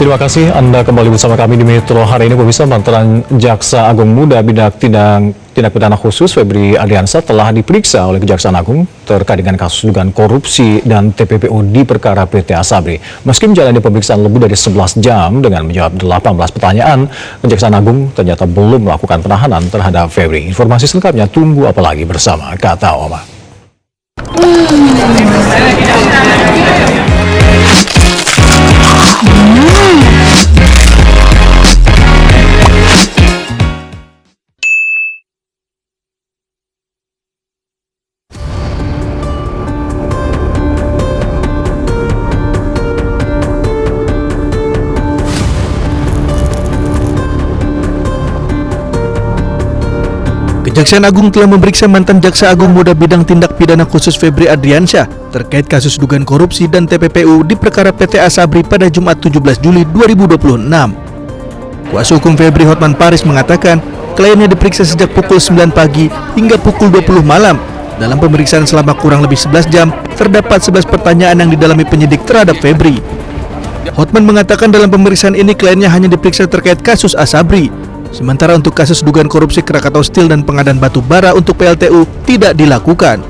Terima kasih Anda kembali bersama kami di Metro hari ini. Pemirsa, mantan Jaksa Agung Muda Bidang Tindak Pidana Khusus Febri Adriansyah telah diperiksa oleh Kejaksaan Agung terkait dengan kasus dugaan korupsi dan TPPU di perkara PT Asabri. Meski menjalani pemeriksaan lebih dari 11 jam dengan menjawab 18 pertanyaan, Kejaksaan Agung ternyata belum melakukan penahanan terhadap Febri. Informasi selengkapnya tunggu apalagi bersama Kata Oma. Kejaksaan Agung telah memeriksa mantan Jaksa Agung Muda Bidang Tindak Pidana Khusus Febri Adriansyah terkait kasus dugaan korupsi dan TPPU di perkara PT Asabri pada Jumat 17 Juli 2026. Kuasa hukum Febri, Hotman Paris, mengatakan kliennya diperiksa sejak pukul 9 pagi hingga pukul 20 malam. Dalam pemeriksaan selama kurang lebih 11 jam, terdapat 11 pertanyaan yang didalami penyidik terhadap Febri. Hotman mengatakan dalam pemeriksaan ini kliennya hanya diperiksa terkait kasus Asabri. Sementara untuk kasus dugaan korupsi Krakatau Steel dan pengadaan batu bara untuk PLTU tidak dilakukan.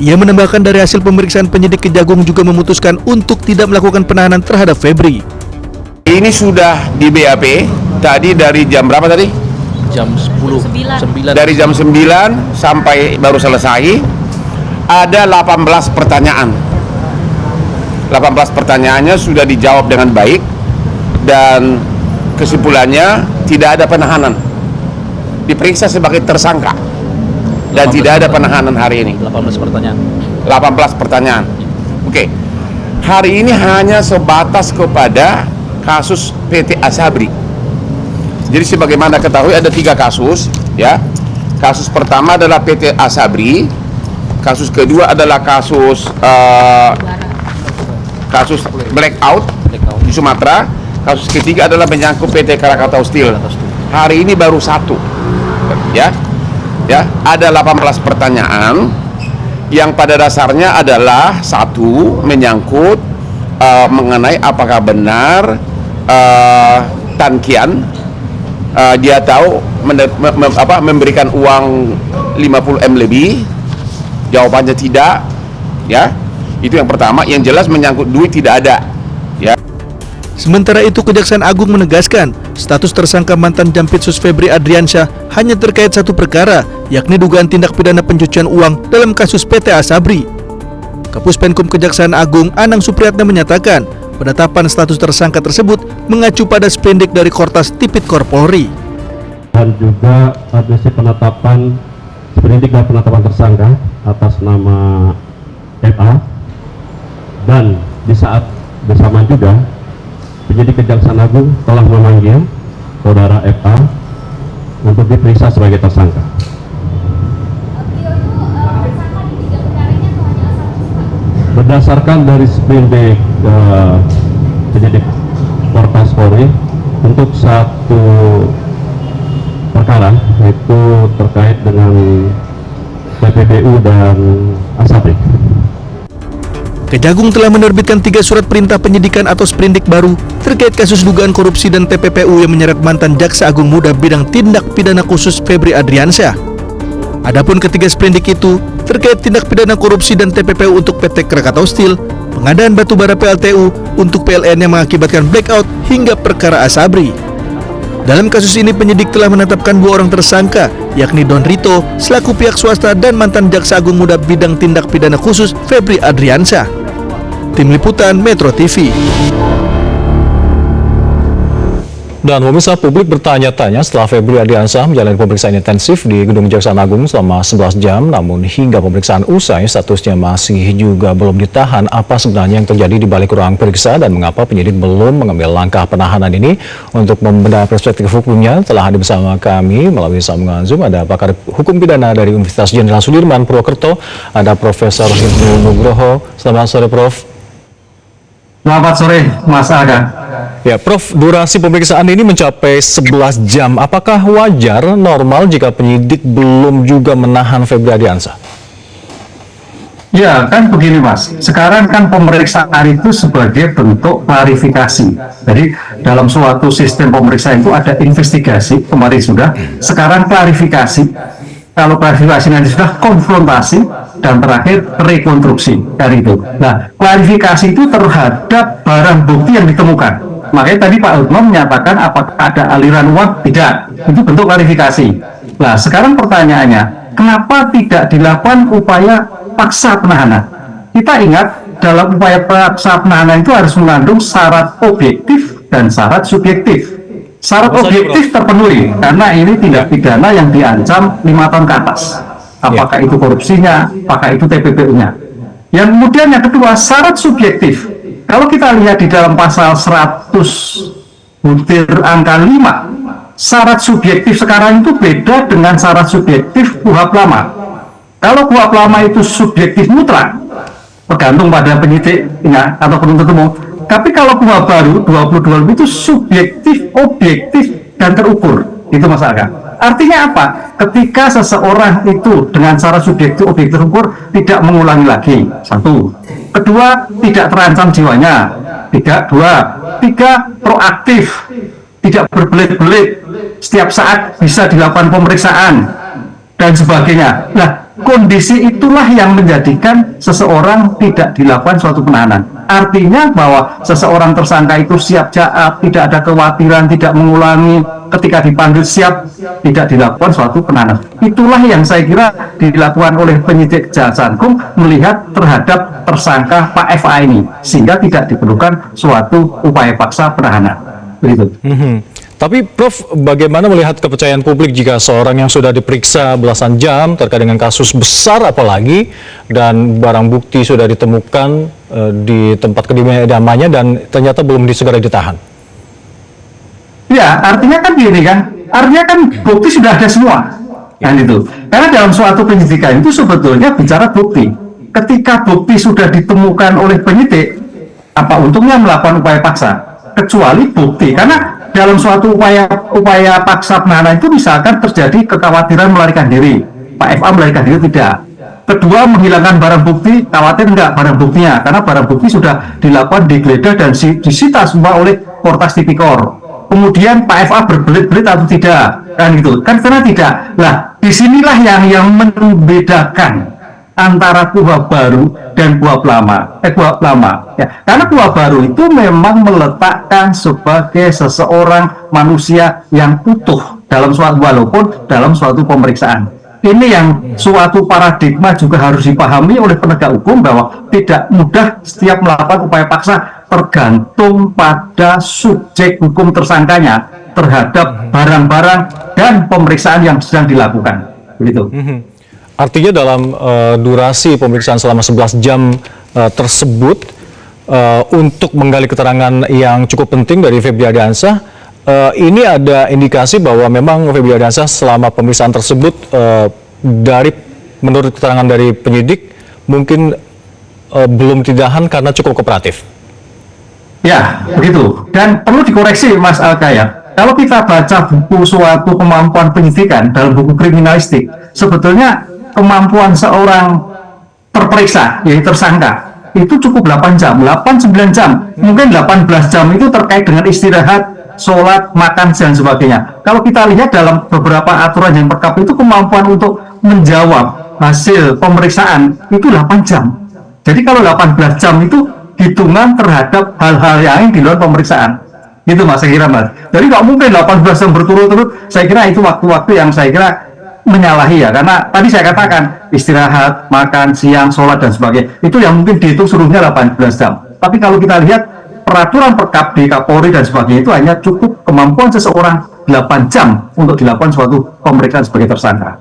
Ia menambahkan dari hasil pemeriksaan penyidik Kejagung juga memutuskan untuk tidak melakukan penahanan terhadap Febri. Ini sudah di BAP tadi dari jam berapa tadi? Jam 9. Dari jam 9 sampai baru selesai ada 18 pertanyaan. 18 pertanyaannya sudah dijawab dengan baik dan kesimpulannya tidak ada penahanan, diperiksa sebagai tersangka dan tidak ada penahanan hari ini. 18 pertanyaan. 18 pertanyaan. Oke. Hari ini hanya sebatas kepada kasus PT Asabri. Jadi sebagaimana ketahui ada 3 kasus, ya. Kasus pertama adalah PT Asabri, kasus kedua adalah kasus blackout di Sumatera. Kasus ketiga adalah menyangkut PT Krakatau Steel. Hari ini baru 1, ya, ada 18 pertanyaan yang pada dasarnya adalah 1 menyangkut mengenai apakah benar Tan Kian dia tahu memberikan uang 50M lebih. Jawabannya tidak, ya. Itu yang pertama. Yang jelas menyangkut duit tidak ada, ya. Sementara itu, Kejaksaan Agung menegaskan status tersangka mantan Jampitsus Febri Adriansyah hanya terkait 1 perkara, yakni dugaan tindak pidana pencucian uang dalam kasus PT Asabri. Kapus Penkum Kejaksaan Agung Anang Supriyatna menyatakan penetapan status tersangka tersebut mengacu pada sprindik dari Kortas Tipikor Polri. Dan juga adresi penetapan sprindik dan penetapan tersangka atas nama FA, dan di saat bersamaan juga penyidik Kejaksaan Agung telah memanggil saudara FA untuk diperiksa sebagai tersangka. Berdasarkan dari sprindik penyidik Korpas Polri untuk 1 perkara, yaitu terkait dengan TPPU dan Asabri. Kejagung telah menerbitkan 3 surat perintah penyidikan atau sprindik baru terkait kasus dugaan korupsi dan TPPU yang menyeret mantan Jaksa Agung Muda Bidang Tindak Pidana Khusus Febri Adriansyah. Adapun ketiga sprindik itu terkait tindak pidana korupsi dan TPPU untuk PT Krakatau Steel, pengadaan batu bara PLTU untuk PLN yang mengakibatkan blackout, hingga perkara Asabri. Dalam kasus ini penyidik telah menetapkan 2 orang tersangka, yakni Don Rito selaku pihak swasta dan mantan Jaksa Agung Muda Bidang Tindak Pidana Khusus Febri Adriansyah. Tim Liputan Metro TV. Dan pemirsa, publik bertanya-tanya setelah Febri Adriansyah menjalani pemeriksaan intensif di Gedung Kejaksaan Agung selama 11 jam, namun hingga pemeriksaan usai statusnya masih juga belum ditahan. Apa sebenarnya yang terjadi di balik ruang periksa dan mengapa penyidik belum mengambil langkah penahanan ini? Untuk membedah perspektif hukumnya telah hadir bersama kami melalui sambungan Zoom ada pakar hukum pidana dari Universitas Jenderal Sudirman Purwokerto, ada Profesor Hipnu Nugroho. Selamat sore, Prof. Selamat sore, Mas Aga. Ya, Prof, durasi pemeriksaan ini mencapai 11 jam. Apakah wajar, normal jika penyidik belum juga menahan Febri Adriansyah? Ya, kan begini Mas. Sekarang kan pemeriksaan itu sebagai bentuk klarifikasi. Jadi dalam suatu sistem pemeriksaan itu ada investigasi, kemarin sudah. Sekarang klarifikasi. Kalau klarifikasi nanti sudah konfrontasi dan terakhir rekonstruksi dari itu. Nah, klarifikasi itu terhadap barang bukti yang ditemukan. Makanya tadi Pak Hutno menyatakan apakah ada aliran uang? Tidak. Itu bentuk klarifikasi. Nah, sekarang pertanyaannya, kenapa tidak dilakukan upaya paksa penahanan? Kita ingat dalam upaya paksa penahanan itu harus mengandung syarat objektif dan syarat subjektif. Syarat objektif terpenuhi karena ini tindak pidana yang diancam 5 tahun ke atas. Apakah itu korupsinya, apakah itu TPPU-nya. Yang kemudian yang kedua, syarat subjektif. Kalau kita lihat di dalam pasal 100 butir angka 5, syarat subjektif sekarang itu beda dengan syarat subjektif KUHP lama. Kalau KUHP lama itu subjektif mutlak, tergantung pada penyidiknya atau penuntut umum. Tapi kalau KUHP baru 22 itu subjektif, objektif, dan terukur. Itu Mas Aga. Artinya apa? Ketika seseorang itu dengan syarat subjektif, objektif, terukur tidak mengulangi lagi. 1. Kedua, tidak terancam jiwanya. 3, proaktif, tidak berbelit-belit, setiap saat bisa dilakukan pemeriksaan dan sebagainya. Nah, kondisi itulah yang menjadikan seseorang tidak dilakukan suatu penahanan. Artinya bahwa seseorang tersangka itu siap jaat, tidak ada kekhawatiran, tidak mengulangi, ketika dipanggil siap, tidak dilakukan suatu penahanan. Itulah yang saya kira dilakukan oleh penyidik Kejaksaan Agung melihat terhadap tersangka Pak FA ini, sehingga tidak diperlukan suatu upaya paksa penahanan. Begitu. Tapi Prof, bagaimana melihat kepercayaan publik jika seorang yang sudah diperiksa belasan jam terkait dengan kasus besar apalagi dan barang bukti sudah ditemukan di tempat kediamannya dan ternyata belum segera ditahan? Ya, artinya kan gini kan, artinya kan bukti sudah ada semua, kan itu. Karena dalam suatu penyidikan itu sebetulnya bicara bukti. Ketika bukti sudah ditemukan oleh penyidik, apa untungnya melakukan upaya paksa? Kecuali bukti, karena dalam suatu upaya paksa penahanan itu misalkan terjadi kekhawatiran melarikan diri, Pak FA melarikan diri tidak. Kedua, menghilangkan barang bukti, khawatir enggak barang buktinya, karena barang bukti sudah dilakukan digeledah dan disita semua oleh Portas Tipikor. Kemudian Pak FA berbelit-belit atau tidak, kan gitu, kan karena tidak. Nah, disinilah yang membedakan antara KUHP baru dan KUHP lama, ya. Karena KUHP baru itu memang meletakkan sebagai seseorang manusia yang utuh dalam suatu, walaupun dalam suatu pemeriksaan. Ini yang suatu paradigma juga harus dipahami oleh penegak hukum bahwa tidak mudah setiap melakukan upaya paksa, tergantung pada subjek hukum tersangkanya terhadap barang-barang dan pemeriksaan yang sedang dilakukan. Begitu. Artinya dalam durasi pemeriksaan selama 11 jam tersebut untuk menggali keterangan yang cukup penting dari Febri Ardiansyah, ini ada indikasi bahwa memang Febri Ardiansyah selama pemeriksaan tersebut menurut keterangan dari penyidik mungkin belum ditahan karena cukup kooperatif. Ya, begitu. Dan perlu dikoreksi Mas Alka ya. Kalau kita baca buku suatu kemampuan penyidikan dalam buku kriminalistik, sebetulnya kemampuan seorang terperiksa, yaitu tersangka, itu cukup 8 jam, 8-9 jam, mungkin 18 jam itu terkait dengan istirahat, sholat, makan, dan sebagainya. Kalau kita lihat dalam beberapa aturan yang perkap itu kemampuan untuk menjawab hasil pemeriksaan itu 8 jam. Jadi kalau 18 jam itu hitungan terhadap hal-hal yang di luar pemeriksaan. Gitu Mas, saya kira Mas. Jadi nggak mungkin 18 jam berturut-turut, saya kira itu waktu-waktu yang saya kira menyalahi ya, karena tadi saya katakan istirahat, makan, siang, sholat, dan sebagainya itu yang mungkin dihitung seluruhnya 18 jam. Tapi kalau kita lihat peraturan perkap di Kapolri dan sebagainya itu hanya cukup kemampuan seseorang 8 jam untuk dilakukan suatu pemeriksaan sebagai tersangka.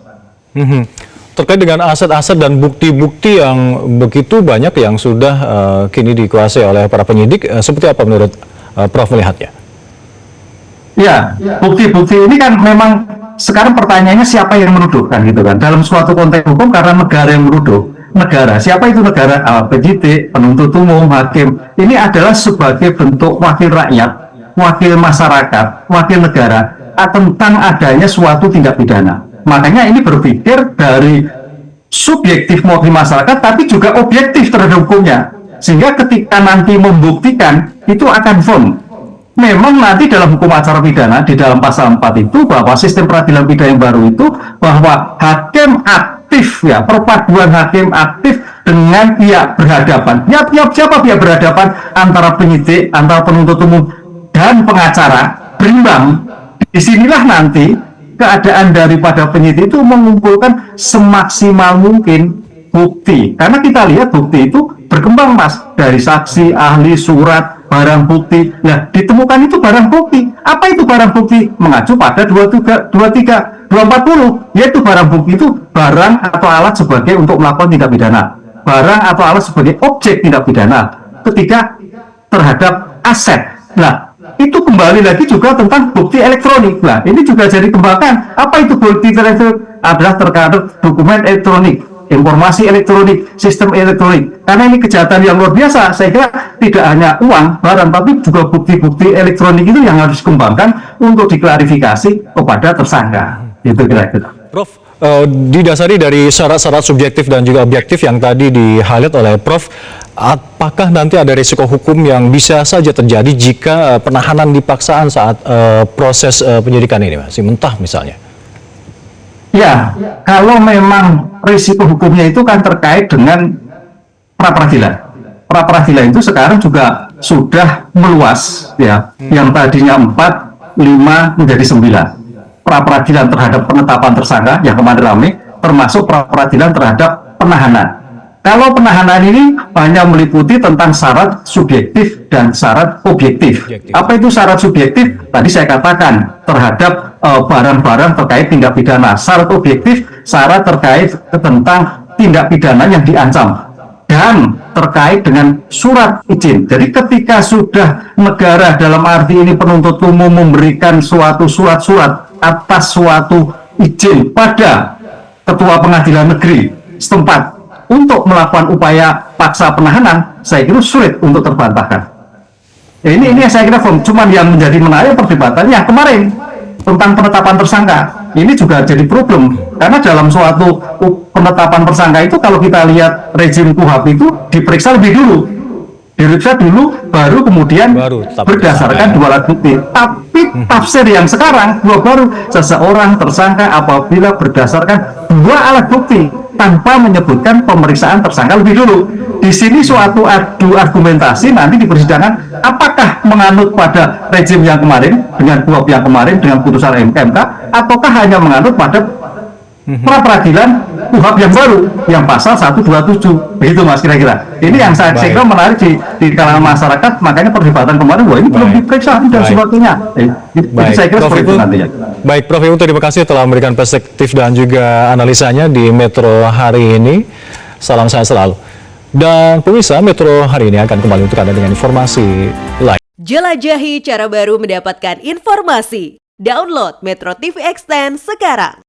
Terkait dengan aset-aset dan bukti-bukti yang begitu banyak yang sudah kini dikuasai oleh para penyidik, seperti apa menurut Prof melihatnya? Ya, bukti-bukti ini kan memang sekarang pertanyaannya siapa yang menuduh kan gitu kan. Dalam suatu konteks hukum karena negara yang menuduh, negara, siapa itu negara? Penyidik, penuntut umum, hakim. Ini adalah sebagai bentuk wakil rakyat, wakil masyarakat, wakil negara tentang adanya suatu tindak pidana. Makanya ini berpikir dari subjektif mewakili masyarakat, tapi juga objektif terhadap hukumnya. Sehingga ketika nanti membuktikan, itu akan firm. Memang nanti dalam hukum acara pidana, di dalam pasal 4 itu, bahwa sistem peradilan pidana yang baru itu, bahwa hakim aktif, ya, perpaduan hakim aktif dengan pihak berhadapan. Siapa pihak berhadapan? Antara penyidik, antara penuntut umum, dan pengacara, berimbang. Disinilah nanti keadaan daripada penyidik itu mengumpulkan semaksimal mungkin bukti. Karena kita lihat bukti itu berkembang, Mas, dari saksi, ahli, surat, barang bukti. Nah, ditemukan itu barang bukti. Apa itu barang bukti? Mengacu pada 240, yaitu barang bukti itu barang atau alat sebagai untuk melakukan tindak pidana. Barang atau alat sebagai objek tindak pidana. Ketiga, terhadap aset. Nah, itu kembali lagi juga tentang bukti elektronik. Nah, ini juga jadi kembangkan. Apa itu bukti elektronik? Adalah terkait dokumen elektronik, informasi elektronik, sistem elektronik. Karena ini kejahatan yang luar biasa. Saya kira tidak hanya uang, barang, tapi juga bukti-bukti elektronik itu yang harus dikembangkan untuk diklarifikasi kepada tersangka. Itu kira-kira. Prof, didasari dari syarat-syarat subjektif dan juga objektif yang tadi di-highlight oleh Prof, apakah nanti ada risiko hukum yang bisa saja terjadi jika penahanan dipaksaan saat proses penyidikan ini masih mentah misalnya? Ya, kalau memang risiko hukumnya itu kan terkait dengan pra-peradilan. Pra-peradilan itu sekarang juga sudah meluas, ya. Yang tadinya 4, 5 menjadi 9. Pra-peradilan terhadap penetapan tersangka yang kemarin ramai, termasuk pra-peradilan terhadap penahanan. Kalau penahanan ini hanya meliputi tentang syarat subjektif dan syarat objektif. Apa itu syarat subjektif? Tadi saya katakan terhadap barang-barang terkait tindak pidana. Syarat objektif, syarat terkait tentang tindak pidana yang diancam. Dan terkait dengan surat izin. Jadi ketika sudah negara, dalam arti ini penuntut umum, memberikan suatu surat-surat atas suatu izin pada ketua pengadilan negeri setempat untuk melakukan upaya paksa penahanan, saya kira sulit untuk terbantahkan. Ya, ini saya kira cuman yang menjadi menarik perdebatannya yang kemarin tentang penetapan tersangka. Ini juga jadi problem karena dalam suatu penetapan tersangka itu kalau kita lihat rezim KUHP itu diperiksa lebih dulu. Diperiksa dulu, baru kemudian berdasarkan dua alat bukti. Tapi tafsir yang sekarang baru seseorang tersangka apabila berdasarkan dua alat bukti tanpa menyebutkan pemeriksaan tersangka lebih dulu. Di sini suatu adu argumentasi nanti di persidangan apakah menganut pada rezim yang kemarin dengan KUHP yang kemarin dengan putusan MK ataukah hanya menganut pada pra-peradilan KUHP yang baru yang pasal 127. Begitu Mas kira-kira. Ini yang saya kira menarik di kalangan masyarakat, makanya perdebatan kemarin wah ini belum diperiksa dan sebagainya. Jadi saya kira seperti itu nantinya. Baik, Prof Ibu, terima kasih telah memberikan perspektif dan juga analisanya di Metro hari ini. Salam sehat selalu. Dan pemirsa, Metro hari ini akan kembali untuk Anda dengan informasi lain. Jelajahi cara baru mendapatkan informasi. Download Metro TV Extend sekarang.